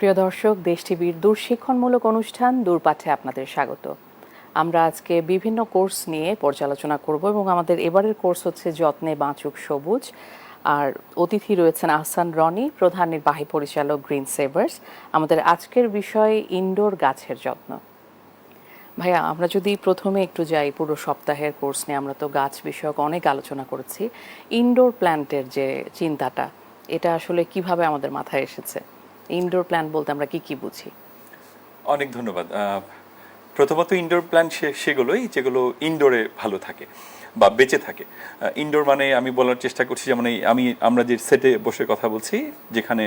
প্রিয় দর্শক, দেশ টিভির দূরশিক্ষণমূলক অনুষ্ঠান দূরপাঠে আপনাদের স্বাগত। আমরা আজকে বিভিন্ন কোর্স নিয়ে পর্যালোচনা করব এবং আমাদের এবারের কোর্স হচ্ছে যত্নে বাঁচুক সবুজ। আর অতিথি রয়েছেন আহসান রনি, প্রধান নির্বাহী পরিচালক গ্রিন সেভার্স। আমাদের আজকের বিষয় ইনডোর গাছের যত্ন। ভাইয়া, আমরা যদি প্রথমে একটু যাই পুরো সপ্তাহের কোর্স নিয়ে, আমরা তো গাছ বিষয়ক অনেক আলোচনা করেছি। ইনডোর প্ল্যান্টের যে চিন্তাটা, এটা আসলে কিভাবে আমাদের মাথায় এসেছে? ইনডোর প্ল্যান্ট বলতে আমরা কি বুঝি? অনেক ধন্যবাদ। প্রথমত ইনডোর প্ল্যান্ট সেগুলোই যেগুলো ইনডোরে ভালো থাকে বা বেঁচে থাকে। ইনডোর মানে আমি বলার চেষ্টা করছি, যেমন আমরা যে সেটে বসে কথা বলছি, যেখানে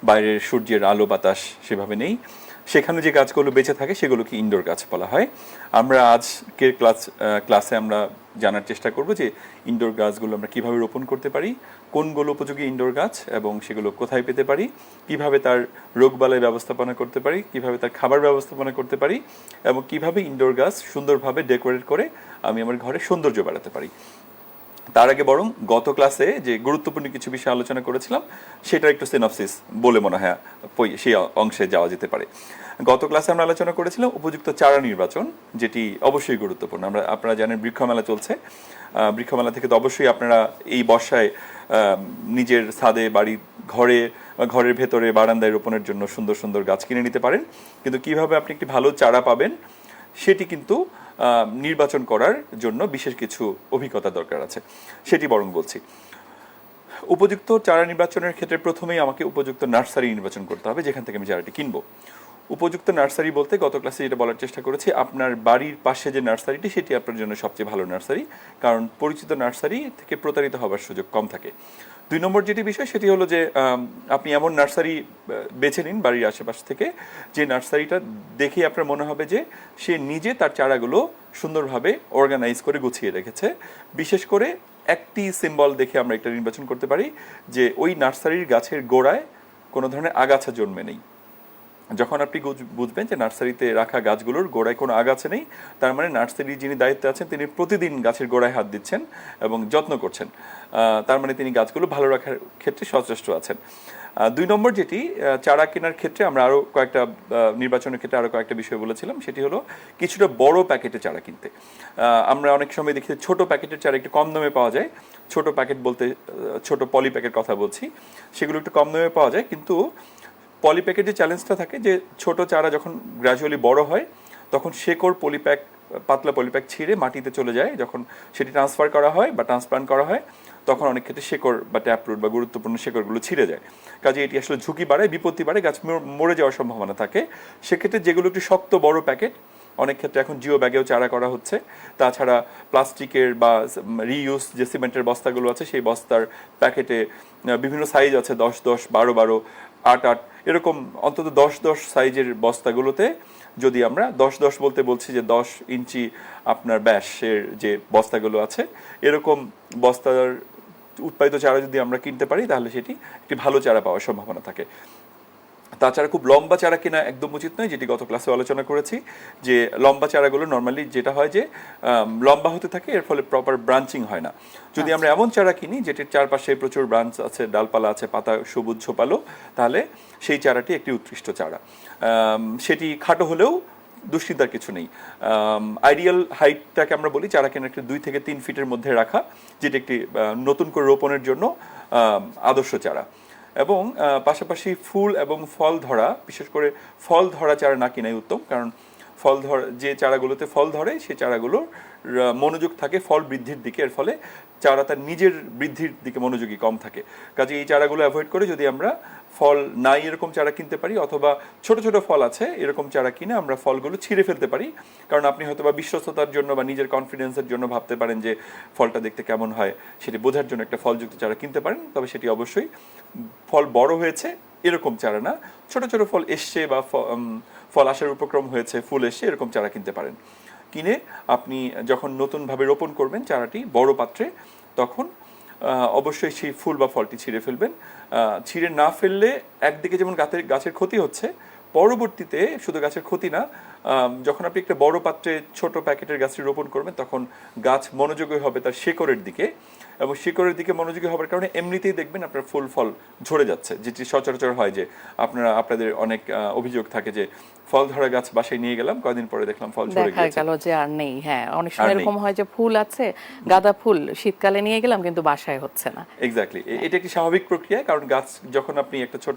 বাইরের সূর্যের আলো বাতাস সেভাবে নেই, সেখানে যে গাছগুলো বেঁচে থাকে সেগুলোকে ইনডোর গাছ বলা হয়। আমরা আজকের ক্লাসে আমরা জানার চেষ্টা করব যে ইনডোর গাছগুলো আমরা কিভাবে রোপণ করতে পারি, কোনগুলো উপযোগী ইনডোর গাছ এবং সেগুলো কোথায় পেতে পারি, কিভাবে তার রোগবালাই ব্যবস্থাপনা করতে পারি, কিভাবে তার খাবার ব্যবস্থাপনা করতে পারি এবং কিভাবে ইনডোর গাছ সুন্দরভাবে ডেকোরেট করে আমি আমার ঘরে সৌন্দর্য বাড়াতে পারি। তার আগে বরং গত ক্লাসে যে গুরুত্বপূর্ণ কিছু বিষয় আলোচনা করেছিলাম সেটার একটু সিনপসিস বলে মনে হয় সেই অংশে যাওয়া যেতে পারে। গত ক্লাসে আমরা আলোচনা করেছিলাম উপযুক্ত চারা নির্বাচন, যেটি অবশ্যই গুরুত্বপূর্ণ। আপনারা জানেন বৃক্ষমেলা চলছে। বৃক্ষমেলা থেকে তো অবশ্যই আপনারা এই বর্ষায় নিজের ছাদে, ঘরের ভেতরে, বারান্দায় রোপণের জন্য সুন্দর সুন্দর গাছ কিনে নিতে পারেন। কিন্তু কিভাবে আপনি একটি ভালো চারা পাবেন সেটি কিন্তু নির্বাচন করার জন্য বিশেষ কিছু অভিজ্ঞতা দরকার আছে, সেটি বরং বলছি। উপযুক্ত চারা নির্বাচনের ক্ষেত্রে প্রথমেই আমাকে উপযুক্ত নার্সারি নির্বাচন করতে হবে, যেখান থেকে আমি চারাটি কিনবো। উপযুক্ত নার্সারি বলতে গত ক্লাসে যেটা বলার চেষ্টা করেছি, আপনার বাড়ির পাশে যে নার্সারিটি সেটি আপনার জন্য সবচেয়ে ভালো নার্সারি, কারণ পরিচিত নার্সারি থেকে প্রতারিত হবার সুযোগ কম থাকে। 2 নম্বর যেটি বিষয় সেটি হলো যে আপনি এমন নার্সারি বেছে নিন বাড়ির আশেপাশ থেকে, যে নার্সারিটা দেখে আপনার মনে হবে যে সে নিজে তার চারাগুলো সুন্দরভাবে অর্গানাইজ করে গুছিয়ে রেখেছে। বিশেষ করে একটি সিম্বল দেখে আমরা এটা নির্বাচন করতে পারি যে ওই নার্সারির গাছের গোড়ায় কোনো ধরনের আগাছা জন্মে নেই। যখন আপনি বুঝবেন যে নার্সারিতে রাখা গাছগুলোর গোড়ায় কোনো আগাছা নেই, তার মানে নার্সারির যিনি দায়িত্বে আছেন তিনি প্রতিদিন গাছের গোড়ায় হাত দিচ্ছেন এবং যত্ন করছেন। তার মানে তিনি গাছগুলো ভালো রাখার ক্ষেত্রে সচেষ্ট আছেন। 2 নম্বর যেটি, চারা কেনার ক্ষেত্রে আমরা আরও কয়েকটা নির্বাচনের ক্ষেত্রে আরও কয়েকটা বিষয় বলেছিলাম, সেটি হলো কিছুটা বড় প্যাকেটে চারা কিনতে। আমরা অনেক সময় দেখি ছোট প্যাকেটের চারা একটু কম দামে পাওয়া যায়। ছোট প্যাকেট বলতে ছোট পলি প্যাকেট কথা বলছি, সেগুলো একটু কম দামে পাওয়া যায়। কিন্তু পলি প্যাকেটের চ্যালেঞ্জটা থাকে যে ছোট চারা যখন গ্র্যাজুয়ালি বড় হয় তখন শেকড় পাতলা পলিপ্যাক ছিঁড়ে মাটিতে চলে যায়। যখন সেটি ট্রান্সফার করা হয় বা ট্রান্সপ্লান্ট করা হয় তখন অনেক ক্ষেত্রে শেকড় বা ট্যাপরুট বা গুরুত্বপূর্ণ শেকড়গুলো ছিঁড়ে যায়। কাজে এটি আসলে ঝুঁকি বাড়ায়, বিপত্তি বাড়ে, গাছ মরে যাওয়ার সম্ভাবনা থাকে। সেক্ষেত্রে যেগুলো একটু শক্ত বড় প্যাকেট, অনেক ক্ষেত্রে এখন জিও ব্যাগেও চারা করা হচ্ছে। তাছাড়া প্লাস্টিকের বা রিইউজ যে সিমেন্টের বস্তাগুলো আছে সেই বস্তার প্যাকেটে বিভিন্ন সাইজ আছে, 10-10, 12-12, 8-8, এরকম অন্তত 10-10 সাইজের বস্তাগুলোতে যদি আমরা 10-10 বলতে বলছি যে 10 ইঞ্চি আপনার ব্যাসের যে বস্তাগুলো আছে, এরকম বস্তার উৎপাদিত চারা যদি আমরা কিনতে পারি তাহলে সেটি একটি ভালো চারা পাওয়ার সম্ভাবনা থাকে। তাছাড়া খুব লম্বা চারা কেনা একদম উচিত নয়, যেটি গত ক্লাসে আলোচনা করেছি যে লম্বা চারাগুলো নর্মালি যেটা হয় যে লম্বা হতে থাকে, এর ফলে প্রপার ব্রাঞ্চিং হয় না। যদি আমরা এমন চারা কিনি যেটির চারপাশে প্রচুর ব্রাঞ্চ আছে, ডালপালা আছে, পাতা সবুজ ছোপালো, তাহলে সেই চারাটি একটি উৎকৃষ্ট চারা। সেটি খাটো হলেও দুশ্চিন্তার কিছু নেই। আইডিয়াল হাইটটাকে আমরা বলি চারা কেনার একটি 2 থেকে 3 ফিটের মধ্যে রাখা, যেটি একটি নতুন করে রোপণের জন্য আদর্শ চারা। এবং পাশাপাশি ফুল এবং ফল ধরা, বিশেষ করে ফল ধরা চারা না কিনাই উত্তম, কারণ যে চারাগুলোতে ফল ধরে সেই চারাগুলোর মনোযোগ থাকে ফল বৃদ্ধির দিকে, এর ফলে চারা তার নিজের বৃদ্ধির দিকে মনোযোগী কম থাকে। কাজে এই চারাগুলো অ্যাভয়েড করে যদি আমরা ফল নাই এরকম চারা কিনতে পারি, অথবা ছোট ছোট ফল আছে এরকম চারা কিনে আমরা ফলগুলো ছিঁড়ে ফেলতে পারি। কারণ আপনি হয়তো বা বিশ্বস্ততার জন্য বা নিজের কনফিডেন্সের জন্য ভাবতে পারেন যে ফলটা দেখতে কেমন হয় সেটি বোঝার জন্য একটা ফলযুক্ত চারা কিনতে পারেন, তবে সেটি অবশ্যই ফল বড় হয়েছে এরকম চারা না, ছোট ছোট ফল এসছে বা ফল আসার উপক্রম হয়েছে, ফুল এসছে, এরকম চারা কিনতে পারেন। কিনে আপনি যখন নতুনভাবে রোপণ করবেন চারাটি বড় পাত্রে, তখন অবশ্যই সেই ফুল বা ফলটি ছিঁড়ে ফেলবেন। ছিঁড়ে না ফেললে একদিকে যেমন গাছের ক্ষতি হচ্ছে, পরবর্তীতে শুধু গাছের ক্ষতি না, যখন আপনি একটা বড় পাত্রে ছোট প্যাকেটের গাছটি রোপণ করবেন তখন গাছ মনোযোগী হবে তার শেকড়ের দিকে, এবং শিকড়ের দিকে মনোযোগী হওয়ার কারণে এমনিতেই দেখবেন আপনার ফুল ফল ঝরে যাচ্ছে, যেটি সচরাচর হয় যে আপনাদের অনেক অভিযোগ থাকে যে ফল ধরা গাছ বাসায় নিয়ে গেলাম, কয়েকদিন পরে দেখলাম ফল ঝরে দেখা গেছে, গেল যে আর নেই। হ্যাঁ, অনেক সময় এরকম হয় যে ফুল আছে, গাঁদা ফুল শীতকালে নিয়ে গেলাম কিন্তু বাসায় হচ্ছে না। এক্স্যাক্টলি, এটা একটি স্বাভাবিক প্রক্রিয়া, কারণ গাছ যখন আপনি একটা ছোট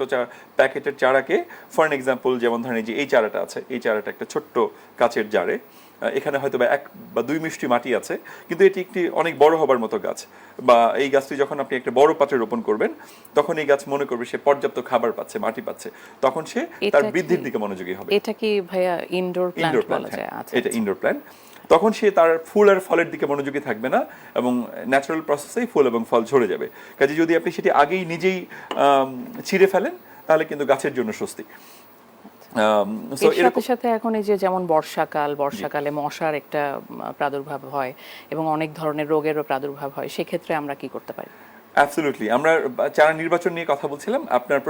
প্যাকেটের চারাকে, ফর এন এক্সাম্পল যেমন ধরেন যে এই চারাটা আছে, এই চারাটা একটা ছোট্ট কাচের জারে, এখানে হয়তো বা 1 বা 2 মিষ্টি মাটি আছে, কিন্তু এটি একটি অনেক বড় হবার মতো গাছ, বা এই গাছটি যখন আপনি একটা বড় পাত্রে রোপণ করবেন তখন এই গাছ মনে করবে সে পর্যাপ্ত খাবার পাচ্ছে, মাটি পাচ্ছে, তখন সে তার বৃদ্ধির দিকে মনোযোগী হবে। এটা কি ভাইয়া ইনডোর প্ল্যান্ট বলা যায়? আচ্ছা, এটা ইনডোর প্ল্যান্ট। তখন সে তার ফুল আর ফলের দিকে মনোযোগী থাকবে না এবং ন্যাচারাল প্রসেসেই ফুল এবং ফল ঝরে যাবে। কাজে যদি আপনি সেটি আগেই নিজেই ছিঁড়ে ফেলেন তাহলে কিন্তু গাছের জন্য স্বস্তি। এর সাথে সাথে এখন এই যে যেমন বর্ষাকালে মশার একটা প্রাদুর্ভাব হয় এবং অনেক ধরনের রোগেরও প্রাদুর্ভাব হয়, সেক্ষেত্রে আমরা কি করতে পারি? অ্যাবসলিউটলি, আমরা চারা নির্বাচন নিয়ে কথা বলছিলাম, আপনার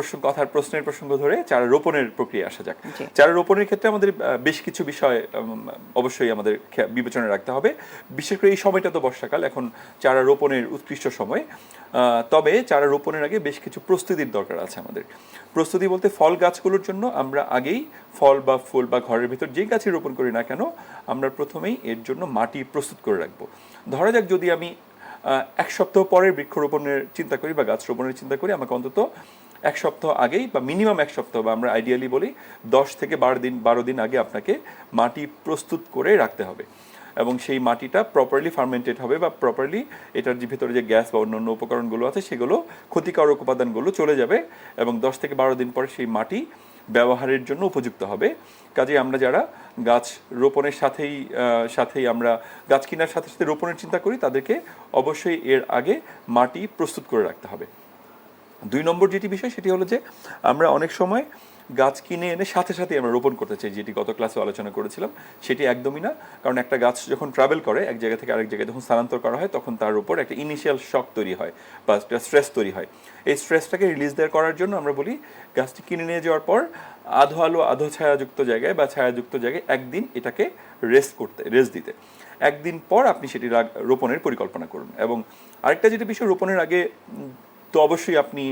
প্রশ্নের প্রসঙ্গ ধরে চারা রোপণের প্রক্রিয়া আসা যাক। চারা রোপণের ক্ষেত্রে আমাদের বেশ কিছু বিষয় অবশ্যই আমাদের বিবেচনায় রাখতে হবে, বিশেষ করে এই সময়টা তো বর্ষাকাল, এখন চারা রোপণের উৎকৃষ্ট সময়। তবে চারা রোপণের আগে বেশ কিছু প্রস্তুতির দরকার আছে আমাদের। প্রস্তুতি বলতে ফল গাছগুলোর জন্য আমরা আগেই ফল বা ফুল বা ঘরের ভিতর যে গাছই রোপণ করি না কেন, আমরা প্রথমেই এর জন্য মাটি প্রস্তুত করে রাখবো। ধরা যাক যদি আমি 1 সপ্তাহ পরে বৃক্ষরোপণের চিন্তা করি বা গাছ রোপণের চিন্তা করি, আমাকে অন্তত 1 সপ্তাহ আগেই বা মিনিমাম 1 সপ্তাহ, বা আমরা আইডিয়ালি বলি 10 থেকে 12 দিন আগে আপনাকে মাটি প্রস্তুত করে রাখতে হবে, এবং সেই মাটিটা প্রপারলি ফার্মেন্টেড হবে বা প্রপারলি এটার যে ভিতরে যে গ্যাস বা অন্যান্য উপকরণগুলো আছে সেগুলো, ক্ষতিকারক উপাদানগুলো চলে যাবে, এবং 10 থেকে 12 দিন পরে সেই মাটি ব্যবহারের জন্য উপযুক্ত হবে। কাজে আমরা যারা গাছ রোপণের সাথেই আমরা গাছ কেনার সাথে সাথে রোপণের চিন্তা করি, তাদেরকে অবশ্যই এর আগে মাটি প্রস্তুত করে রাখতে হবে। 2 নম্বর যেটি বিষয় সেটি হলো যে আমরা অনেক সময় গাছ কিনে এনে সাথে সাথে আমরা রোপণ করতে চাই, যেটি গত ক্লাসে আলোচনা করেছিলাম, সেটি একদমই না। কারণ একটা গাছ যখন ট্রাভেল করে এক জায়গা থেকে আরেক জায়গায় যখন স্থানান্তর করা হয়, তখন তার উপর একটা ইনিশিয়াল শক তৈরি হয় বা একটা স্ট্রেস তৈরি হয়। এই স্ট্রেসটাকে রিলিজ করার জন্য আমরা বলি গাছটি কিনে নিয়ে যাওয়ার পর আধো আলো আধো ছায়াযুক্ত জায়গায় বা ছায়াযুক্ত জায়গায় একদিন এটাকে রেস্ট দিতে, একদিন পর আপনি সেটি রোপণের পরিকল্পনা করুন। এবং আরেকটা যেটা বিষয়, রোপণের আগে তো অবশ্যই আপনি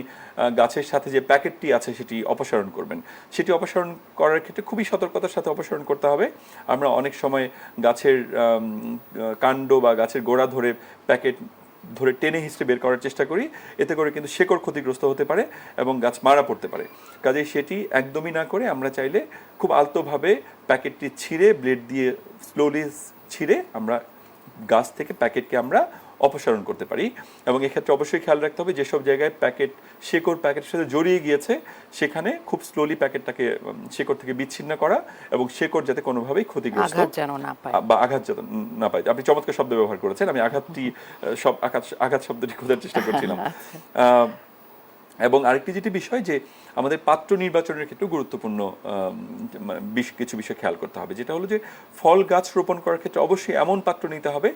গাছের সাথে যে প্যাকেটটি আছে সেটি অপসারণ করবেন। সেটি অপসারণ করার ক্ষেত্রে খুবই সতর্কতার সাথে অপসারণ করতে হবে। আমরা অনেক সময় গাছের কাণ্ড বা গাছের গোড়া ধরে প্যাকেট ধরে টেনে হিঁচড়ে বের করার চেষ্টা করি, এতে করে কিন্তু শেকড় ক্ষতিগ্রস্ত হতে পারে এবং গাছ মারা পড়তে পারে। কাজেই সেটি একদমই না করে আমরা চাইলে খুব আলতোভাবে প্যাকেটটি ছিঁড়ে, ব্লেড দিয়ে স্লোলি ছিঁড়ে আমরা গাছ থেকে প্যাকেটকে আমরা অপসারণ করতে পারি। এবং এক্ষেত্রে অবশ্যই খেয়াল রাখতে হবে যেসব জায়গায় শেকড় প্যাকেটের সাথে জড়িয়ে গিয়েছে সেখানে খুব স্লোলি প্যাকেটটাকে শেকড় থেকে বিচ্ছিন্ন করা, এবং শেকড় যাতে কোনোভাবেই ক্ষতিগ্রস্ত বা আঘাত যেন না পায়। আপনি চমৎকার শব্দ ব্যবহার করেছেন, আমি আঘাত শব্দটি খোঁজার চেষ্টা করছিলাম। এবং আরেকটি যেটি বিষয় যে আমাদের পাত্র নির্বাচনের ক্ষেত্রে গুরুত্বপূর্ণ কিছু বিষয় খেয়াল করতে হবে, যেটা হলো যে ফল গাছ রোপণ করার ক্ষেত্রে অবশ্যই এমন পাত্র নিতে হবে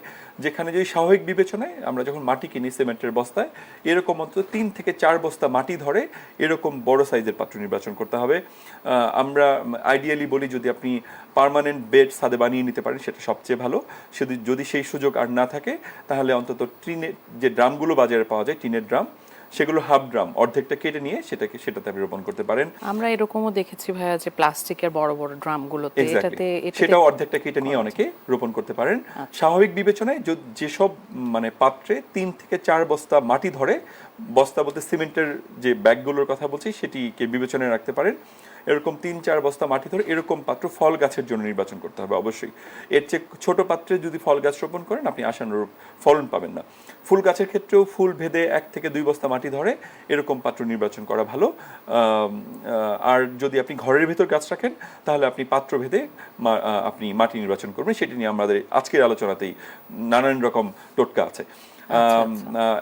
যেখানে যদি স্বাভাবিক বিবেচনায় আমরা যখন মাটি কিনি সিমেন্টের বস্তায়, এরকম অন্তত 3 থেকে 4 বস্তা মাটি ধরে এরকম বড় সাইজের পাত্র নির্বাচন করতে হবে। আমরা আইডিয়ালি বলি যদি আপনি পার্মানেন্ট বেড ছাদে বানিয়ে নিতে পারেন সেটা সবচেয়ে ভালো। যদি সেই সুযোগ আর না থাকে তাহলে অন্তত টিনের যে ড্রামগুলো বাজারে পাওয়া যায়, টিনের ড্রাম, সেগুলো হাফ ড্রাম অর্ধেকটা কেটে নিয়ে সেটাতে আপনি রোপণ করতে পারেন। আমরা এরকমও দেখেছি ভাইয়া যে প্লাস্টিকের বড় বড় ড্রামগুলোতে সেটাও অর্ধেকটা কেটে নিয়ে অনেকে রোপণ করতে পারেন। স্বাভাবিক বিবেচনায় যেসব পাত্রে 3 থেকে 4 বস্তা মাটি ধরে, বস্তা বলতে সিমেন্টের যে ব্যাগগুলোর কথা বলছি সেটিকে বিবেচনায় রাখতে পারেন। এরকম 3-4 বস্তা মাটি ধরে এরকম পাত্র ফল গাছের জন্য নির্বাচন করতে হবে অবশ্যই। এর চেয়ে ছোট পাত্রে যদি ফল গাছ রোপণ করেন আপনি আশানুরূপ ফলন পাবেন না। ফুল গাছের ক্ষেত্রেও ফুল ভেদে 1 থেকে 2 বস্তা মাটি ধরে এরকম পাত্র নির্বাচন করা ভালো। আর যদি আপনি ঘরের ভিতর গাছ রাখেন তাহলে আপনি পাত্র ভেদে আপনি মাটি নির্বাচন করবেন। সেটি নিয়ে আমাদের আজকের আলোচনাতেই নানান রকম টোটকা আছে।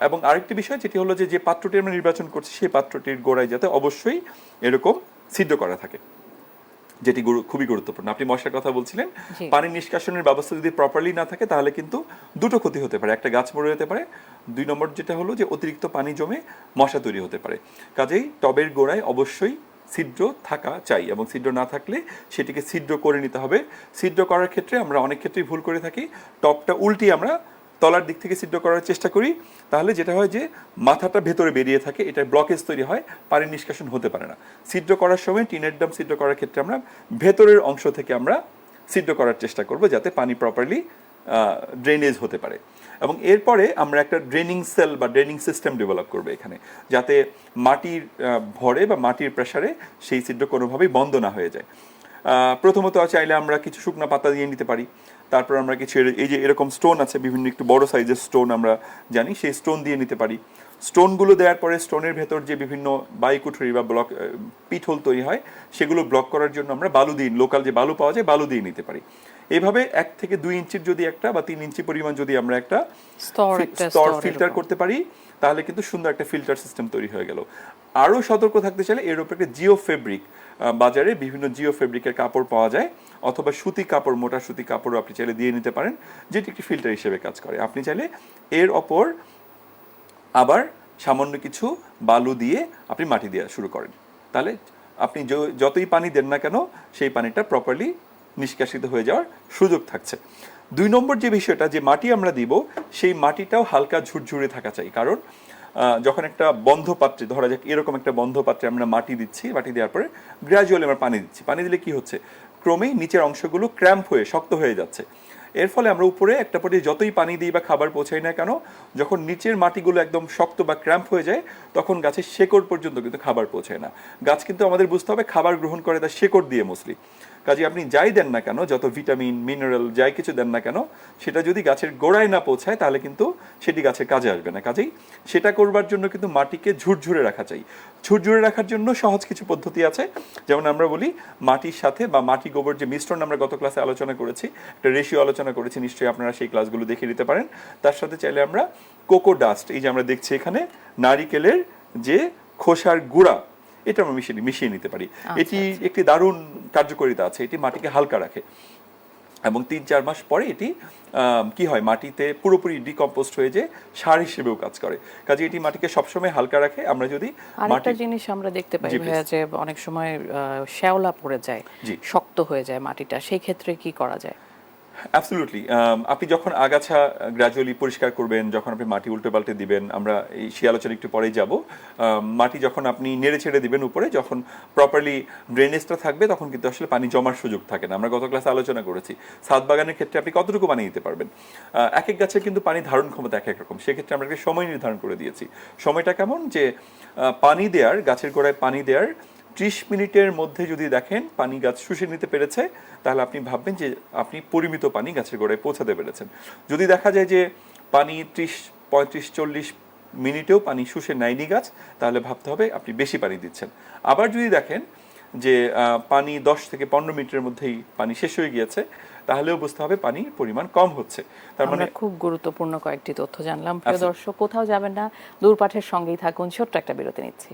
এবং আরেকটি বিষয় যেটি হলো যে পাত্রটি আমরা নির্বাচন করছি সেই পাত্রটির গোড়ায় যাতে অবশ্যই এরকম ছিদ্র করা থাকে, যেটি খুবই গুরুত্বপূর্ণ। আপনি মশার কথা বলছিলেন, পানি নিষ্কাশনের ব্যবস্থা যদি প্রপারলি না থাকে তাহলে কিন্তু দুটো ক্ষতি হতে পারে, একটা গাছ মরে যেতে পারে, 2 নম্বর যেটা হলো যে অতিরিক্ত পানি জমে মশা তৈরি হতে পারে। কাজেই টবের গোড়ায় অবশ্যই ছিদ্র থাকা চাই, এবং ছিদ্র না থাকলে সেটিকে ছিদ্র করে নিতে হবে। ছিদ্র করার ক্ষেত্রে আমরা অনেক ক্ষেত্রেই ভুল করে থাকি, টবটা উল্টিয়ে আমরা তলার দিক থেকে ছিদ্র করার চেষ্টা করি, তাহলে যেটা হয় যে মাথাটা ভেতরে বেরিয়ে থাকে, এটা ব্লকেজ তৈরি হয়, পানি নিষ্কাশন হতে পারে না। ছিদ্র করার সময় টিনের ড্রাম ছিদ্র করার ক্ষেত্রে আমরা ভেতরের অংশ থেকে আমরা ছিদ্র করার চেষ্টা করব, যাতে পানি প্রপারলি ড্রেনেজ হতে পারে। এবং এরপরে আমরা একটা ড্রেনিং সেল বা ড্রেনিং সিস্টেম ডেভেলপ করবো এখানে, যাতে মাটির ভরে বা মাটির প্রেসারে সেই ছিদ্র কোনোভাবেই বন্ধ না হয়ে যায়। প্রথমত চাইলে আমরা কিছু শুকনা পাতা দিয়ে নিতে পারি, তারপর আমরা কিছু এই যে এরকম স্টোন আছে, বিভিন্ন একটু বড় সাইজের স্টোন আমরা জানি, সেই স্টোন দিয়ে নিতে পারি। স্টোনগুলো দেওয়ার পরে স্টোনের ভেতর যে বিভিন্ন বাইকুঠরি বা ব্লক পিঠল তৈরি হয়, সেগুলো ব্লক করার জন্য আমরা বালু দিয়ে, লোকাল যে বালু পাওয়া যায়, বালু দিয়ে নিতে পারি। এইভাবে 1 থেকে 2 ইঞ্চির যদি একটা বা 3 ইঞ্চি পরিমাণ যদি আমরা একটা স্তর ফিল্টার করতে পারি, তাহলে কিন্তু সুন্দর একটা ফিল্টার সিস্টেম তৈরি হয়ে গেল। আরও সতর্ক থাকতে চাইলে এর উপরে একটা জিও ফেব্রিক, বাজারে বিভিন্ন জিও ফেব্রিকের কাপড় পাওয়া যায়, অথবা সুতি কাপড়, মোটা সুতি কাপড়ও আপনি চাইলে দিয়ে নিতে পারেন, যেটি একটি ফিল্টার হিসেবে কাজ করে। আপনি চাইলে এর ওপর আবার সামান্য কিছু বালু দিয়ে আপনি মাটি দেওয়া শুরু করেন, তাহলে আপনি যতই পানি দেন না কেন সেই পানিটা প্রপারলি নিষ্কাশিত হয়ে যাওয়ার সুযোগ থাকছে। 2 নম্বর যে বিষয়টা, যে মাটি আমরা দিব, সেই মাটিটাও হালকা ঝুরঝুরে থাকা চাই। কারণ যখন একটা বন্ধ পাত্রে, ধরা যাক এরকম একটা বন্ধ পাত্রে আমরা মাটি দিচ্ছি, মাটি দেওয়ার পরে গ্র্যাজুয়ালি আমরা পানি দিচ্ছি, পানি দিলে কি হচ্ছে, ক্রমেই নিচের অংশগুলো ক্র্যাম্প হয়ে শক্ত হয়ে যাচ্ছে। এর ফলে আমরা উপরে একটা পর্যায়ে যতই পানি দিই বা খাবার পৌঁছাই না কেন, যখন নিচের মাটিগুলো একদম শক্ত বা ক্র্যাম্প হয়ে যায়, তখন গাছের শেকড় পর্যন্ত কিন্তু খাবার পৌঁছায় না। গাছ কিন্তু আমাদের বুঝতে হবে খাবার গ্রহণ করে তার শেকড় দিয়ে মোস্টলি। কাজে আপনি যাই দেন না কেন, যত ভিটামিন মিনারেল যাই কিছু দেন না কেন, সেটা যদি গাছের গোড়ায় না পৌঁছায়, তাহলে কিন্তু সেটি গাছের কাজে আসবে না। কাজেই সেটা করবার জন্য কিন্তু মাটিকে ঝুরঝুরে রাখা চাই। ঝুরঝুরে রাখার জন্য সহজ কিছু পদ্ধতি আছে, যেমন আমরা বলি মাটির সাথে বা মাটি গোবর যে মিশ্রণ আমরা গত ক্লাসে আলোচনা করেছি, একটা রেশিও আলোচনা করেছি, নিশ্চয়ই আপনারা সেই ক্লাসগুলো দেখে নিতে পারেন। তার সাথে চাইলে আমরা কোকো ডাস্ট, এই যে আমরা দেখছি এখানে নারিকেলের যে খোসার গুঁড়া, এটা আমরা মিশিয়ে নিতে পারি। এটি একটি দারুণ কার্যকারিতা আছে, এটি মাটিকে হালকা রাখে এবং 3-4 মাস পরে এটি কি হয়, মাটিতে পুরোপুরি ডিকম্পোস্ট হয়ে যে সার হিসেবেও কাজ করে। কাজে এটি মাটিকে সবসময় হালকা রাখে। আমরা যদি আরেকটা জিনিস আমরা দেখতে পাই ভাইয়া, যে অনেক সময় শ্যাওলা পড়ে যায়, শক্ত হয়ে যায় মাটিটা, সেই ক্ষেত্রে কি করা যায়? অ্যাবসলিউটলি। আপনি যখন আগাছা গ্র্যাজুয়ালি পরিষ্কার করবেন, যখন আপনি মাটি উল্টে পাল্টে দিবেন, আমরা এই সেই আলোচনা একটু পরেই যাব, মাটি যখন আপনি নেড়ে ছেড়ে দিবেন উপরে, যখন প্রপারলি ড্রেনেজটা থাকবে, তখন কিন্তু আসলে পানি জমার সুযোগ থাকে না। আমরা গত ক্লাসে আলোচনা করেছি ছাদ বাগানের ক্ষেত্রে আপনি কতটুকু পানি দিতে পারবেন। এক এক গাছের কিন্তু পানি ধারণ ক্ষমতা এক এক রকম, সেক্ষেত্রে আমরা একটা সময় নির্ধারণ করে দিয়েছি। সময়টা কেমন, যে পানি দেওয়ার, গাছের গোড়ায় পানি দেওয়ার 30 মিনিটের মধ্যে যদি দেখেন পানি গাছ শুষে নিতে পেরেছে, তাহলে আপনি ভাববেন যে আপনি পরিমিত পানি গাছের গোড়ায় পৌঁছাতে পেরেছেন। যদি দেখা যায় যে পানি 30, 35, 40 মিনিটেও পানি শুষে নেয়নি গাছ, তাহলে ভাবতে হবে আপনি বেশি পানি দিচ্ছেন। আবার যদি দেখেন যে পানি 10 থেকে 15 মিনিটের মধ্যেই পানি শেষ হয়ে গিয়েছে, তাহলেও বুঝতে হবে পানির পরিমাণ কম হচ্ছে। তার মানে খুব গুরুত্বপূর্ণ কয়েকটি তথ্য জানলাম। প্রিয় দর্শক, কোথাও যাবেন না, দূরপাঠের সঙ্গেই থাকুন, ছোট্ট একটা বিরতি নিচ্ছি।